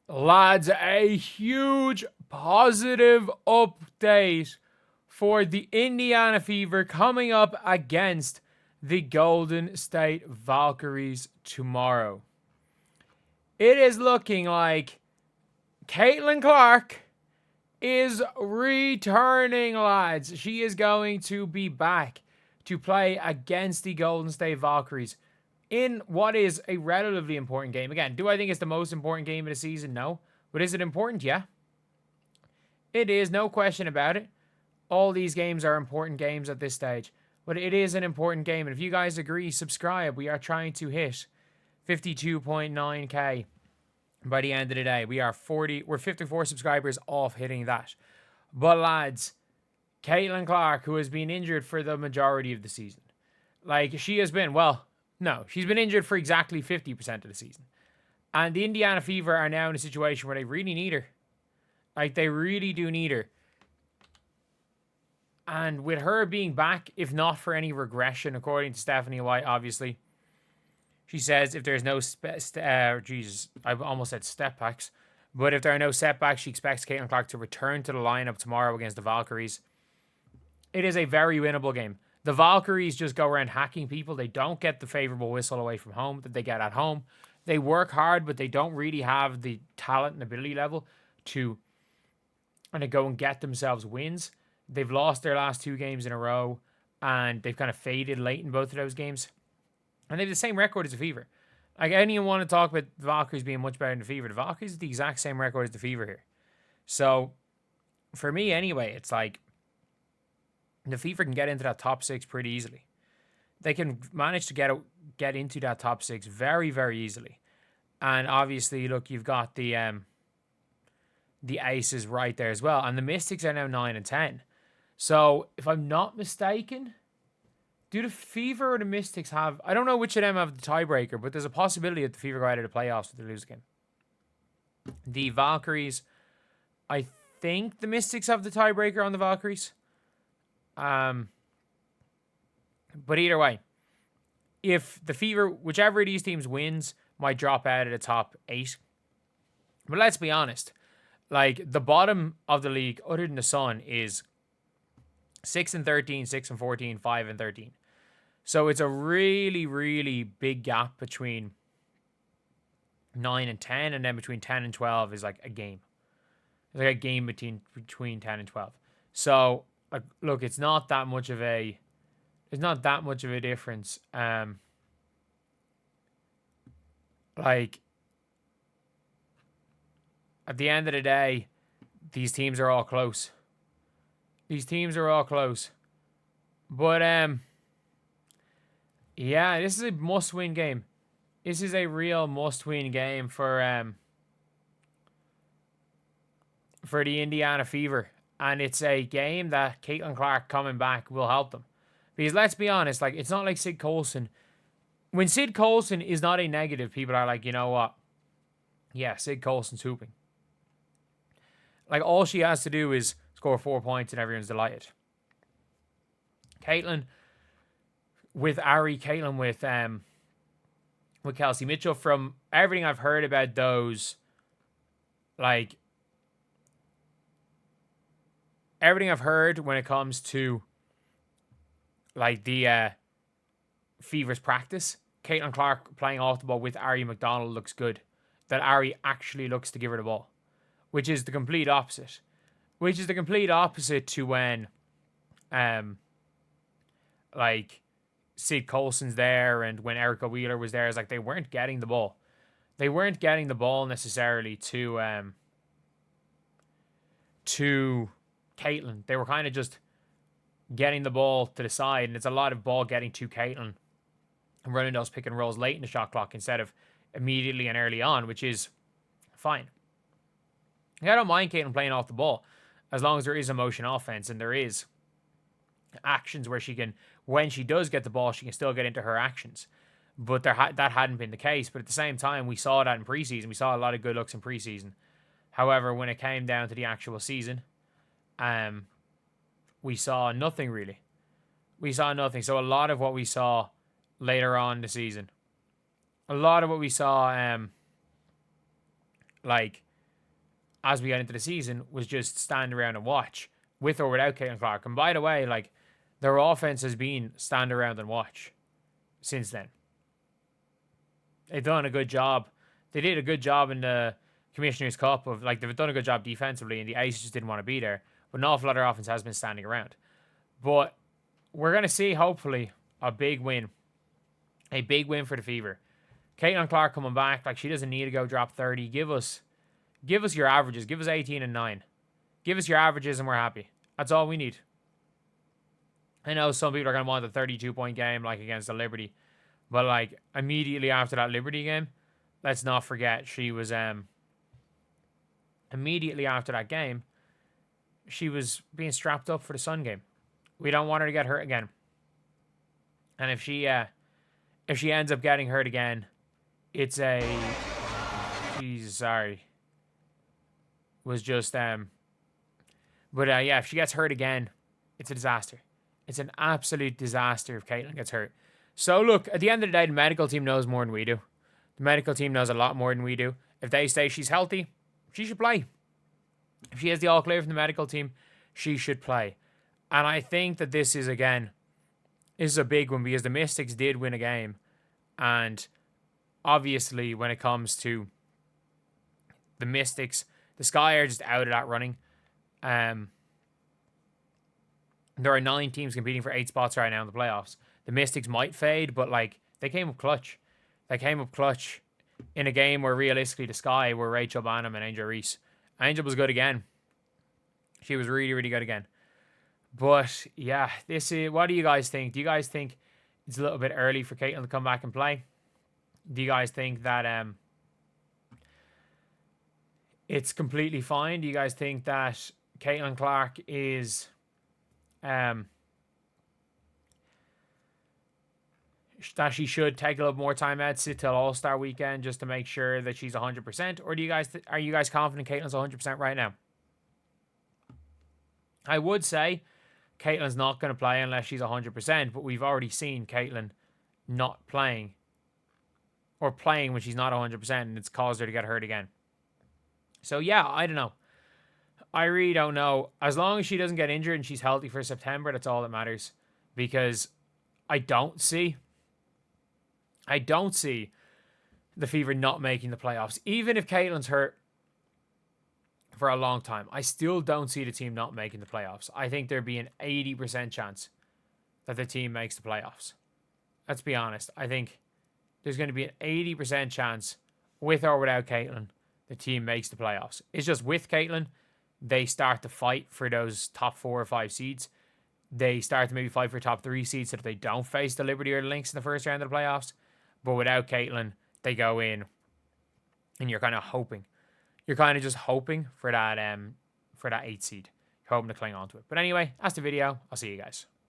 Lads, a huge positive update for the Indiana Fever coming up against the Golden State Valkyries tomorrow. It is looking like Caitlin Clark is returning, lads. She is going to be back to play against the Golden State Valkyries in what is a relatively important game. Again, do I think it's the most important game of the season? No. But is it important? Yeah. It is, no question about it. All these games are important games at this stage. But it is an important game. And if you guys agree, subscribe. We are trying to hit 52.9k by the end of the day. We're 54 subscribers off hitting that. But lads, Caitlin Clark, who has been injured for the majority of the season. Like, she has been, well, no, she's been injured for exactly 50% of the season. And the Indiana Fever are now in a situation where they really need her. Like, they really do need her. And with her being back, if not for any regression, according to Stephanie White, obviously, she says if there's no Jesus, I almost said step backs. But if there are no setbacks, she expects Caitlin Clark to return to the lineup tomorrow against the Valkyries. It is a very winnable game. The Valkyries just go around hacking people. They don't get the favorable whistle away from home that they get at home. They work hard, but they don't really have the talent and ability level to go and get themselves wins. They've lost their last 2 games in a row, and they've kind of faded late in both of those games. And they have the same record as the Fever. Like, anyone want to talk about the Valkyries being much better than the Fever? The Valkyries have the exact same record as the Fever here. So, for me anyway, it's like the Fever can get into that top 6 pretty easily. They can manage to get into that top 6 very, very easily. And obviously, look, you've got the Aces right there as well. And the Mystics are now 9 and 10. So, if I'm not mistaken, do the Fever or the Mystics have... I don't know which of them have the tiebreaker, but there's a possibility that the Fever go out of the playoffs if they lose again. The Valkyries, I think the Mystics have the tiebreaker on the Valkyries. But either way, if the Fever, whichever of these teams wins, might drop out of the top 8. But let's be honest. Like, the bottom of the league, other than the Sun, is 6 and 13, 6 and 14, 5 and 13. So it's a really, really big gap between 9 and 10, and then between 10 and 12 is like a game. It's like a game between 10 and 12. So, look, it's not that much of a difference. Like, at the end of the day, these teams are all close. But, yeah, this is a must-win game. This is a real must-win game for the Indiana Fever. And it's a game that Caitlin Clark coming back will help them. Because let's be honest, like, it's not like Sid Colson. When Sid Colson is not a negative, people are like, you know what? Yeah, Sid Colson's hooping. Like, all she has to do is score 4 points and everyone's delighted. Caitlin with Ari, Caitlin with Kelsey Mitchell, from everything I've heard about those, like, everything I've heard when it comes to, like, the Fever's practice, Caitlin Clark playing off the ball with Ari McDonald looks good. That Ari actually looks to give her the ball. Which is the complete opposite. To when, like, Sid Colson's there and when Erica Wheeler was there. It's like they weren't getting the ball. They weren't getting the ball necessarily to Caitlin. They were kind of just getting the ball to the side, and it's a lot of ball getting to Caitlin and running those pick and rolls late in the shot clock instead of immediately and early on, which is fine. I don't mind Caitlin playing off the ball as long as there is a motion offense and there is actions where she can, when she does get the ball, she can still get into her actions. But that hadn't been the case. But at the same time, we saw that in preseason. We saw a lot of good looks in preseason. However, when it came down to the actual season, we saw nothing really. We saw nothing. So a lot of what we saw later on in the season, a lot of what we saw, like, as we got into the season was just stand around and watch with or without Caitlin Clark. And by the way, like, their offense has been stand around and watch since then. They've done a good job. They did a good job in the Commissioner's Cup of, like, they've done a good job defensively, and the Aces just didn't want to be there. But an awful lot of their offense has been standing around. But we're going to see, hopefully, a big win. A big win for the Fever. Caitlin Clark coming back. Like, she doesn't need to go drop 30. Give us your averages. Give us 18 and 9. Give us your averages and we're happy. That's all we need. I know some people are going to want a 32-point game like against the Liberty. But, like, immediately after that Liberty game, let's not forget she was... immediately after that game, she was being strapped up for the Sun game. We don't want her to get hurt again. And if she ends up getting hurt again, it's a... Jesus, sorry. Was just... But, yeah, if she gets hurt again, it's a disaster. It's an absolute disaster if Caitlin gets hurt. So, look, at the end of the day, the medical team knows more than we do. The medical team knows a lot more than we do. If they say she's healthy, she should play. If she has the all clear from the medical team, she should play. And I think that this is, again, is a big one because the Mystics did win a game. And obviously, when it comes to the Mystics, the Sky are just out of that running. There are 9 teams competing for 8 spots right now in the playoffs. The Mystics might fade, but, like, they came up clutch. They came up clutch in a game where realistically the Sky were Rachel Banham and Angel Reese. Angel was good again. She was really, really good again. But, yeah, this is... What do you guys think? Do you guys think it's a little bit early for Caitlin to come back and play? Do you guys think that it's completely fine? Do you guys think that Caitlin Clark is... that she should take a little more time out, sit till All-Star weekend just to make sure that she's 100%? Or do you guys are you guys confident Caitlin's 100% right now? I would say Caitlin's not going to play unless she's 100%, but we've already seen Caitlin not playing or playing when she's not 100%, and it's caused her to get hurt again. So, yeah, I don't know. I really don't know. As long as she doesn't get injured and she's healthy for September, that's all that matters. Because I don't see the Fever not making the playoffs. Even if Caitlin's hurt for a long time, I still don't see the team not making the playoffs. I think there'd be an 80% chance that the team makes the playoffs. Let's be honest. I think there's going to be an 80% chance, with or without Caitlin, the team makes the playoffs. It's just with Caitlin, they start to fight for those top 4 or 5 seeds. They start to maybe fight for top 3 seeds so that they don't face the Liberty or the Lynx in the first round of the playoffs. But without Caitlin, they go in and you're kind of hoping. You're kind of just hoping for that 8 seed. You're hoping to cling on to it. But anyway, that's the video. I'll see you guys.